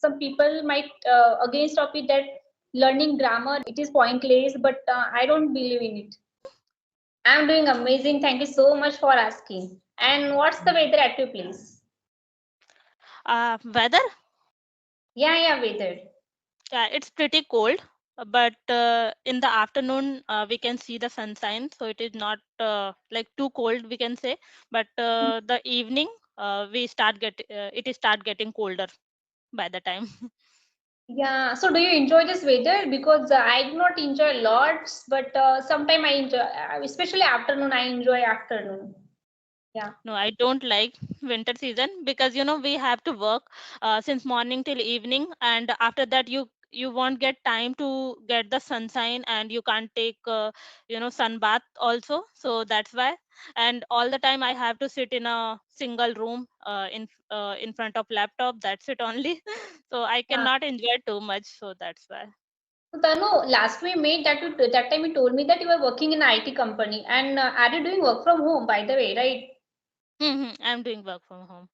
some people might against of it that learning grammar it is pointless, but I don't believe in it. I'm doing amazing. Thank you so much for asking. And what's the weather at your place? Weather, Yeah, weather. yeah, it's pretty cold, but in the afternoon we can see the sunshine, so it is not like too cold, we can say. But the evening, it is start getting colder by the time. Yeah. So do you enjoy this weather? Because I do not enjoy lots, but sometime I enjoy, especially afternoon. I enjoy afternoon. Yeah. No, I don't like winter season because we have to work since morning till evening, and after that you won't get time to get the sunshine, and you can't take sun bath also. So that's why, and all the time I have to sit in a single room in front of laptop. That's it only. So I Yeah. cannot enjoy too much. So that's why. So Tanu, last we made that time you told me that you were working in an IT company, and are you doing work from home, by the way, right? I'm doing work from home.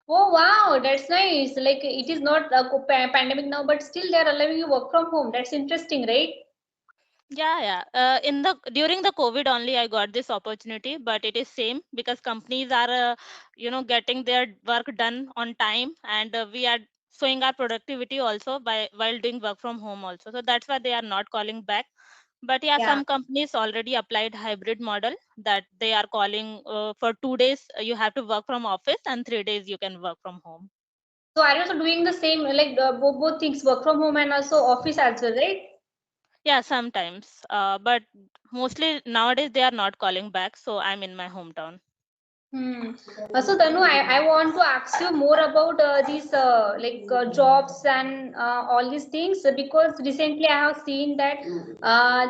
Oh wow, that's nice. Like it is not a pandemic now, but still they are allowing you work from home. That's interesting, right? Yeah, yeah. In the during the COVID only, I got this opportunity, but it is same because companies are, getting their work done on time, and we are showing our productivity also by while doing work from home also. So that's why they are not calling back. But yeah, Yeah. some companies already applied hybrid model that they are calling for 2 days you have to work from office and 3 days you can work from home. So are you also doing the same, like both things, work from home and also office as well, right? Yeah, sometimes. But mostly nowadays they are not calling back, so I'm in my hometown. Hmm. So Tanu, I want to ask you more about these jobs and all these things, because recently I have seen that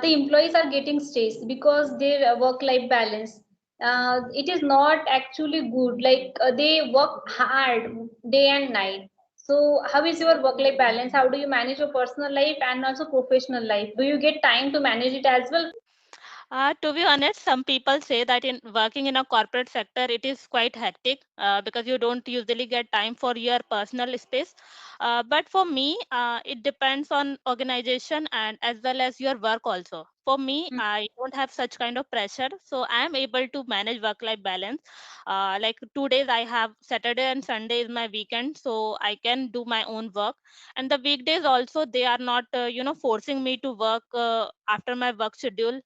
the employees are getting stressed because their work-life balance. It is not actually good. Like they work hard day and night. So how is your work-life balance? How do you manage your personal life and also professional life? Do you get time to manage it as well? To be honest, some people say that in working in a corporate sector, it is quite hectic because you don't usually get time for your personal space. But for me, it depends on organization and as well as your work also. For me, I don't have such kind of pressure, so I am able to manage work-life balance. Like 2 days, I have Saturday and Sunday is my weekend, so I can do my own work. And the weekdays also, they are not forcing me to work after my work schedule,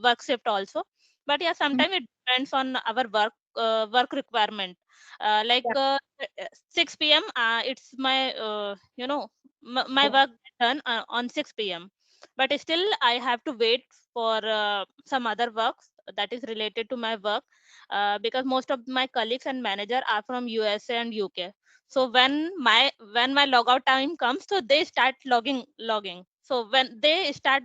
work shift also. But yeah, sometimes it depends on our work requirement. Like 6 p.m. It's my my work done on 6 p.m. But still I have to wait for some other works that is related to my work, because most of my colleagues and manager are from USA and UK. So when my logout time comes, so they start logging. So when they start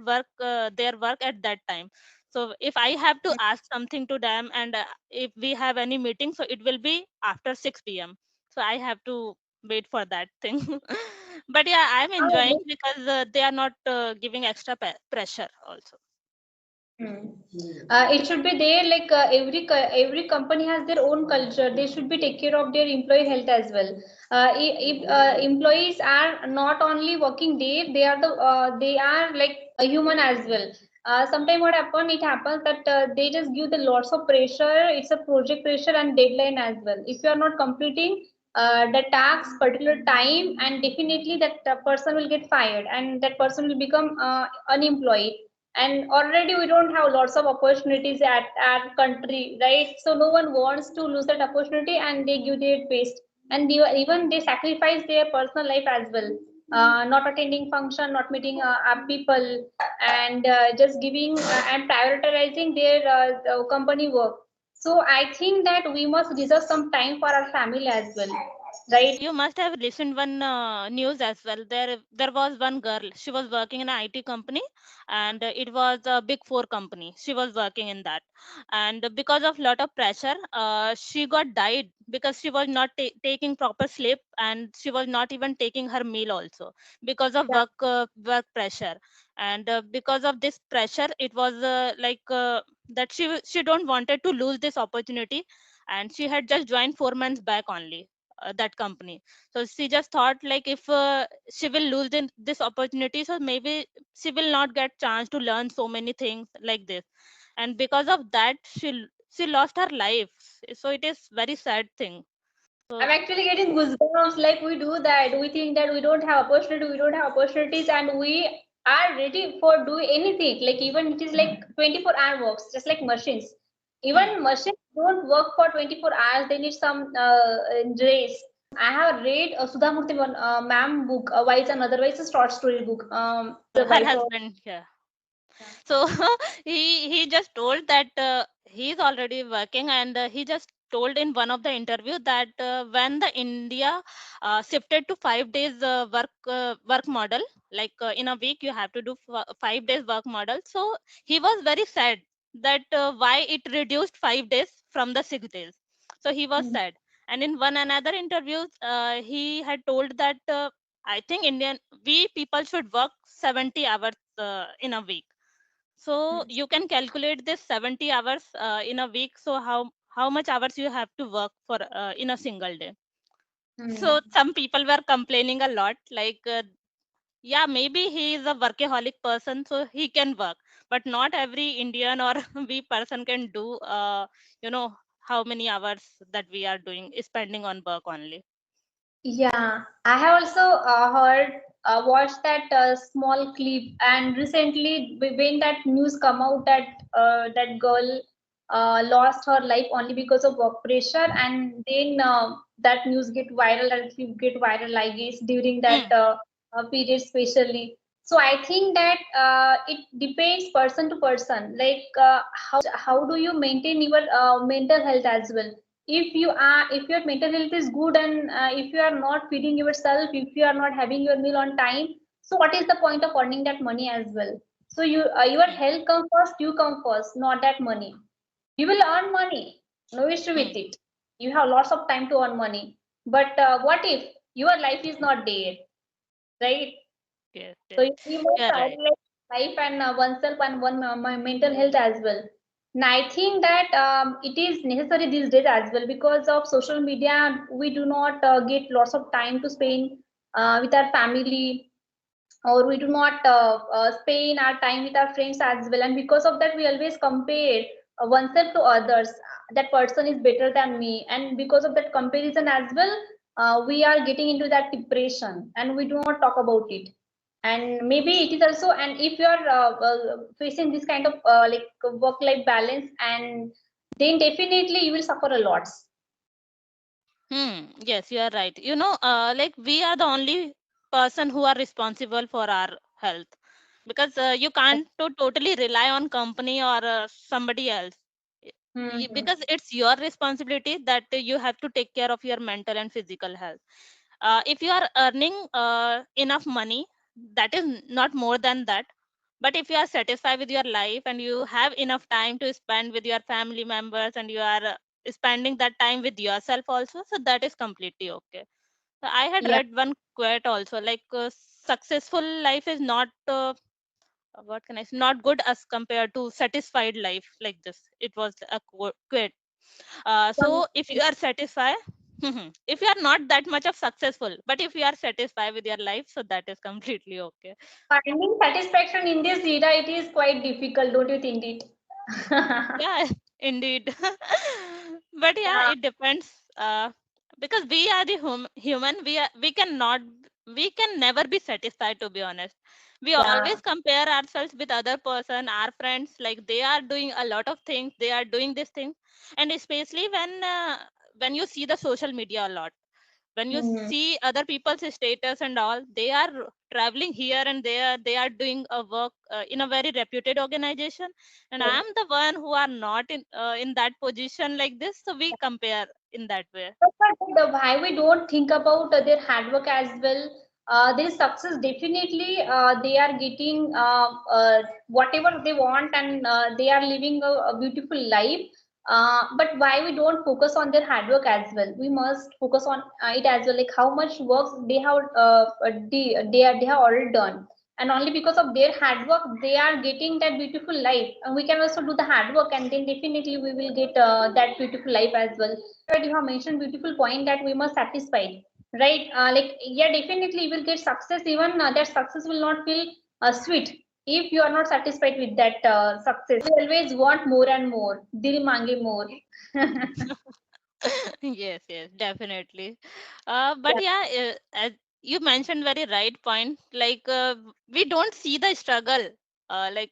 their work at that time. So if I have to ask something to them, and if we have any meeting, so it will be after 6 p.m. So I have to wait for that thing. But yeah, I'm enjoying Yeah. because they are not giving extra pressure also. Hmm. It should be there. Like every company has their own culture. They should be take care of their employee health as well. If employees are not only working there, they are like a human as well. Sometimes what happen? It happens that they just give the lots of pressure. It's a project pressure and deadline as well. If you are not completing the task particular time, and definitely that person will get fired, and that person will become unemployed, and already we don't have lots of opportunities at our country, right? So no one wants to lose that opportunity, and they give their best, and even they sacrifice their personal life as well, not attending function, not meeting people, and just giving and prioritizing their company work. So I think that we must reserve some time for our family as well, right? You must have listened one news as well. There was one girl. She was working in an IT company, and it was a big four company. She was working in that, and because of lot of pressure, she got died because she was not taking proper sleep, and she was not even taking her meal also because of work pressure. And because of this pressure, it was that she don't wanted to lose this opportunity, and she had just joined 4 months back only. that company. So she just thought like if she will lose this opportunity, so maybe she will not get chance to learn so many things like this, and because of that she lost her life. So it is very sad thing. I'm So actually getting goosebumps. Like we do that. We think that we don't have opportunity, we don't have opportunities, and we are ready for do anything. Like even it is like 24-hour works, just like machines. hmm, Even machines don't work for 24 hours. They need some race. I have read a Sudha Murthy one ma'am book, Wise and Otherwise a short story book. The her wife of husband, yeah. So he just told that he's already working, and he just told in one of the interview that when the India shifted to 5 days work model, like in a week you have to do 5 days work model. So he was very sad that why it reduced 5 days from the 6 days. So he was Mm, sad. And in one another interview, he had told that I think Indian we people should work 70 hours in a week. So mm, you can calculate this 70 hours in a week. So how much hours you have to work for in a single day. So mm. some people were complaining a lot, like yeah, maybe he is a workaholic person, so he can work, but not every Indian or we person can do you know how many hours that we are doing is spending on work only. Yeah, I have also watched that small clip, and recently when that news come out that that girl lost her life only because of work pressure, and then that news get viral, that clip get viral, I guess, during that Hmm. period, especially. So I think that it depends person to person, like how do you maintain your mental health as well. If your mental health is good, and if you are not feeding yourself, if you are not having your meal on time, so what is the point of earning that money as well? So your Hmm. health come first, you come first, not that money. You will earn money, no issue with Hmm. it. You have lots of time to earn money, but what if your life is not there, right? Yes, So yes, we must you're right. prioritize life and oneself and one my mental health as well. And I think that it is necessary these days as well, because of social media. We do not get lots of time to spend with our family, or we do not spend our time with our friends as well. And because of that, we always compare oneself to others. That person is better than me, and because of that comparison as well, we are getting into that depression, and we do not talk about it. And maybe it is also, and if you are facing this kind of like work life balance, and then definitely you will suffer a lot. Yes, you are right. Like we are the only person who are responsible for our health, because you can't totally rely on company or somebody else. Mm-hmm. Because it's your responsibility that you have to take care of your mental and physical health. If you are earning enough money, that is not more than that. But if you are satisfied with your life and you have enough time to spend with your family members, and you are spending that time with yourself also, so that is completely okay. So I had Yeah. read one quote also, like successful life is not what can I say, not good as compared to satisfied life, like this. It was a quote. So if you are satisfied, if you are not that much of successful, but if you are satisfied with your life, so that is completely okay. Finding satisfaction in this era, it is quite difficult, don't you think it? Yeah, indeed. But yeah, Yeah. it depends. Because we are the human, we can never be satisfied, to be honest. We Yeah. always compare ourselves with other person, our friends, like they are doing a lot of things, they are doing this thing. And especially when you see the social media a lot, when you Hmm. see other people's status and all, they are traveling here and there, they are doing a work in a very reputed organization, and I Yes. am the one who are not in that position like this, so we compare in that way. But why we don't think about their hard work as well? Their success definitely, they are getting whatever they want, and they are living a beautiful life. But why we don't focus on their hard work as well? We must focus on it as well, like how much work they have they have already done. and only because of their hard work they are getting that beautiful life, and we can also do the hard work, and then definitely we will get that beautiful life as well. But you have mentioned beautiful point that we must satisfy, right? Like, yeah, definitely you will get success, even that success will not feel sweet if you are not satisfied with that success. We always want more and more, dil mange more. Yes, yes, definitely. Yeah, But yeah, as you mentioned very right point. Like we don't see the struggle.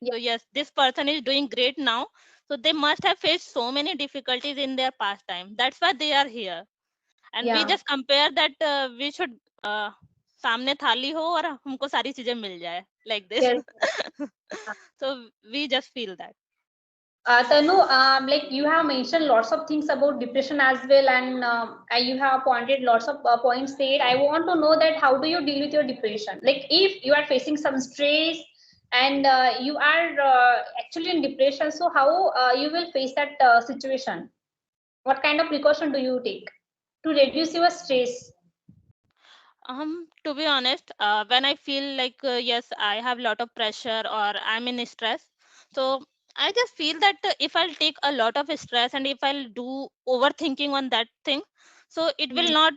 yeah, Yes, this person is doing great now, so they must have faced so many difficulties in their past time. That's why they are here, and we yeah. just compare that we should सामने थाली हो और हमको सारी चीजें मिल जाए like this. Yes. So we just feel that. Tanu, like you have mentioned lots of things about depression as well, and you have pointed lots of points there. I want to know that how do you deal with your depression? Like if you are facing some stress and you are actually in depression, so how you will face that situation? What kind of precaution do you take to reduce your stress? To be honest, when I feel like yes, I have a lot of pressure or I'm in stress, so I just feel that if I'll take a lot of stress and if I'll do overthinking on that thing, so it will Mm-hmm. not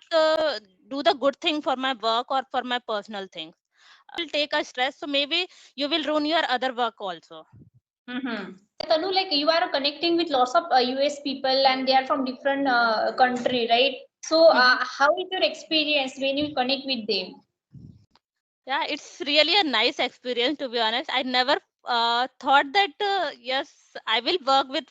do the good thing for my work or for my personal things. Will take a stress, so maybe you will ruin your other work also. Mm-hmm. Tanu, like you are connecting with lots of US people and they are from different country, right? So, how is your experience when you connect with them? Yeah, it's really a nice experience, to be honest. I never thought that yes, I will work with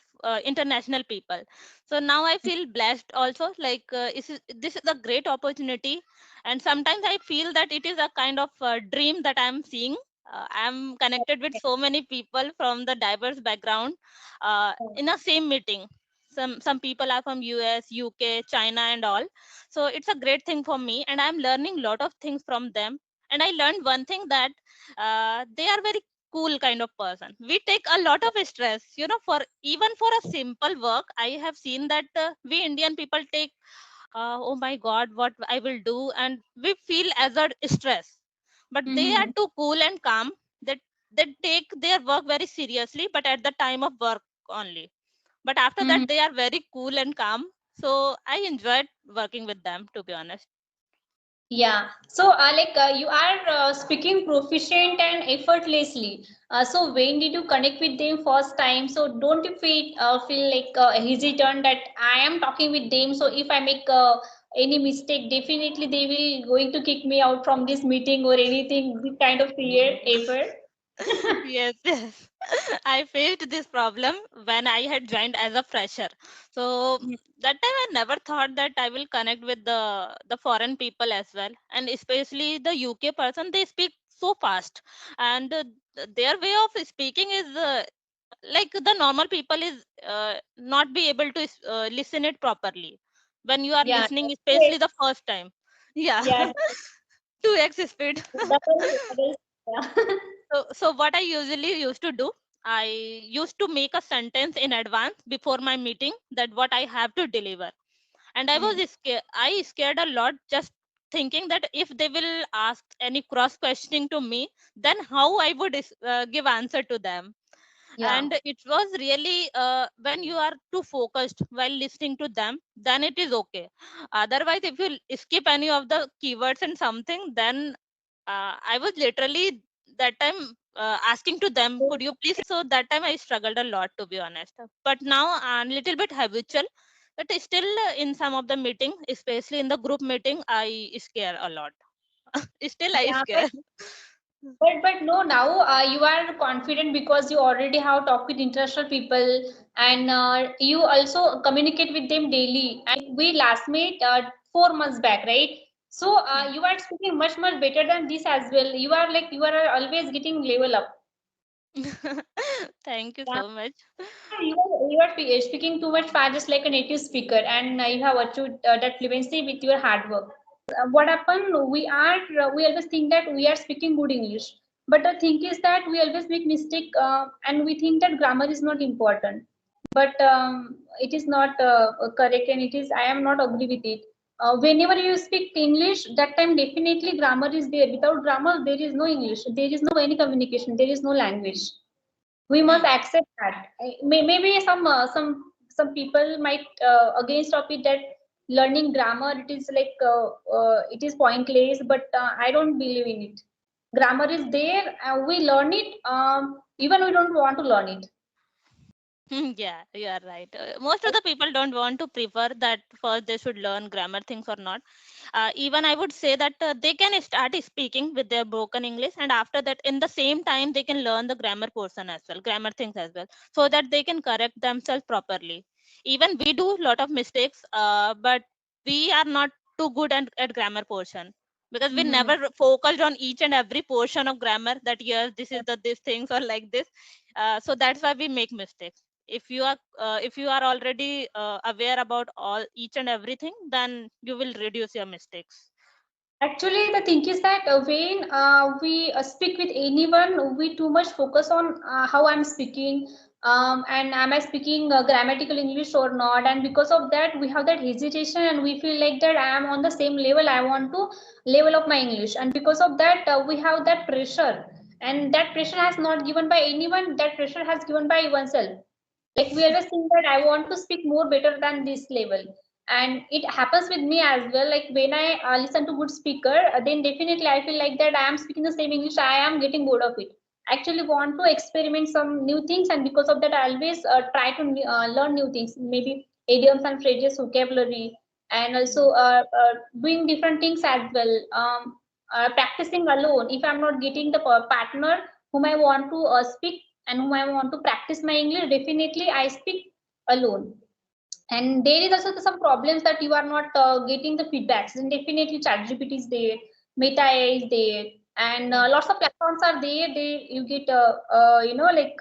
international people. So now I feel blessed also. Like this is a great opportunity, and sometimes I feel that it is a kind of dream that I'm seeing. I'm connected with so many people from the diverse background in a same meeting. Some people are from US, UK, China, and all. So it's a great thing for me, and I'm learning lot of things from them. And I learned one thing, that they are very cool kind of person. We take a lot of stress, for even for a simple work. I have seen that we Indian people take oh my god, what I will do, and we feel as a stress. But they are Mm-hmm. too cool and calm, that they take their work very seriously, but at the time of work only. But after that Mm-hmm. they are very cool and calm. So I enjoyed working with them, to be honest. Yeah. So, like you are speaking proficient and effortlessly. So, when did you connect with them first time? So, don't you feel like hesitant that I am talking with them? So, if I make any mistake, definitely they will going to kick me out from this meeting or anything. This kind of fear ever. Yes, yes. I faced this problem when I had joined as a fresher. So that time I never thought that I will connect with the foreign people as well, and especially the UK person. They speak so fast, and their way of speaking is like the normal people is not be able to listen it properly when you are Yeah. listening, Yes. especially the first time. Yeah, Yeah. 2x speed. Double. Yeah. So what I usually used to do, I used to make a sentence in advance before my meeting, that what I have to deliver. And I was scared. I scared a lot, just thinking that if they will ask any cross questioning to me, then how I would give answer to them. Yeah. And it was really when you are too focused while listening to them, then it is okay. Otherwise, if you skip any of the keywords and something, then I was literally that time asking to them, could you please? So that time I struggled a lot, to be honest. But now I'm a little bit habitual. But still, in some of the meeting, especially in the group meeting, I scare a lot. Still, I Yeah. scare. But no, now you are confident because you already have talked with international people, and you also communicate with them daily. And we last met 4 months back, right? So Hmm. you are speaking much better than this as well. You are always getting level up. Thank you Yeah. so much. You are speaking too much fast, just like a native speaker, and you have achieved that fluency with your hard work. What happened? We always think that we are speaking good English, but the thing is that we always make mistake, and we think that grammar is not important. But it is not correct, and it is. I am not agree with it. whenever you speak English, that time definitely grammar is there. Without grammar, there is no English. There is no any communication. There is no language. We must accept that. Maybe some people might against of it that learning grammar it is like it is pointless. But I don't believe in it. Grammar is there. We learn it. Even we don't want to learn it. Yeah, you are right. Most of the people don't want to prefer that first they should learn grammar things or not. Even I would say that they can start speaking with their broken English, and after that, in the same time, they can learn the grammar portion as well, grammar things as well, so that they can correct themselves properly. Even we do a lot of mistakes, but we are not too good at grammar portion because we Mhm. never focused on each and every portion of grammar that yes, this is the this things or like this. So that's why we make mistakes. If you are already aware about all each and everything, then you will reduce your mistakes. Actually, the thing is that when we speak with anyone, we too much focus on how I'm speaking, and am I speaking grammatical English or not? And because of that, we have that hesitation, and we feel like that I am on the same level. I want to level up my English, and because of that, we have that pressure, and that pressure has not given by anyone. That pressure has given by oneself. Like we always think that I want to speak more better than this level, and it happens with me as well. Like when I listen to good speaker, then definitely I feel like that I am speaking the same English, I am getting bored of it. I actually want to experiment some new things, and because of that I always try to learn new things, maybe idioms and phrases, vocabulary, and also doing different things as well. Practicing alone if I'm not getting the partner whom I want to speak and whom I want to practice my English, definitely I speak alone. And there is also some problems that you are not getting the feedbacks. And definitely ChatGPT is there, Meta AI is there, and Hmm. lots of platforms are there. They you get like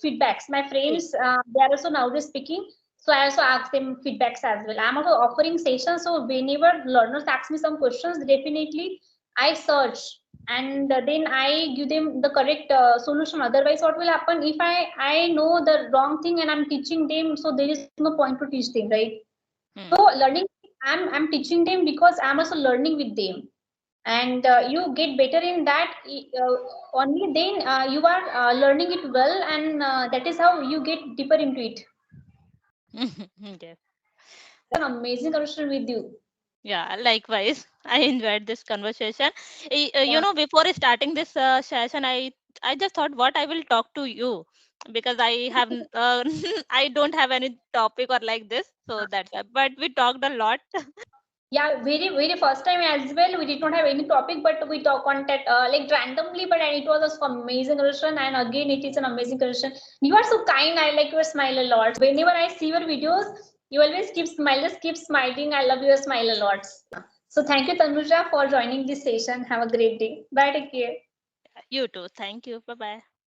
feedbacks. My friends they are also nowadays speaking, so I also ask them feedbacks as well. I'm also offering sessions, so whenever learners ask me some questions, definitely I search and then I give them the correct solution. Otherwise, what will happen if I know the wrong thing and I'm teaching them? So there is no point to teach them, right? So Hmm. learning, I'm teaching them because I'm also learning with them, and you get better in that. Only then you are learning it well, and that is how you get deeper into it. Yeah. An amazing conversation with you. Yeah, likewise. I enjoyed this conversation. Yeah. Before starting this session, I just thought what I will talk to you because I have I don't have any topic or like this, so that's why. But we talked a lot. Yeah, very first time as well. We did not have any topic, but we talk on that like randomly. But it was an amazing conversation, and again, it is an amazing conversation. You are so kind. I like your smile a lot. Whenever I see your videos, you always keep smile. Just keep smiling. I love your smile a lot. So thank you, Tanuja, for joining this session. Have a great day. Bye. Take care. You too. Thank you. Bye bye.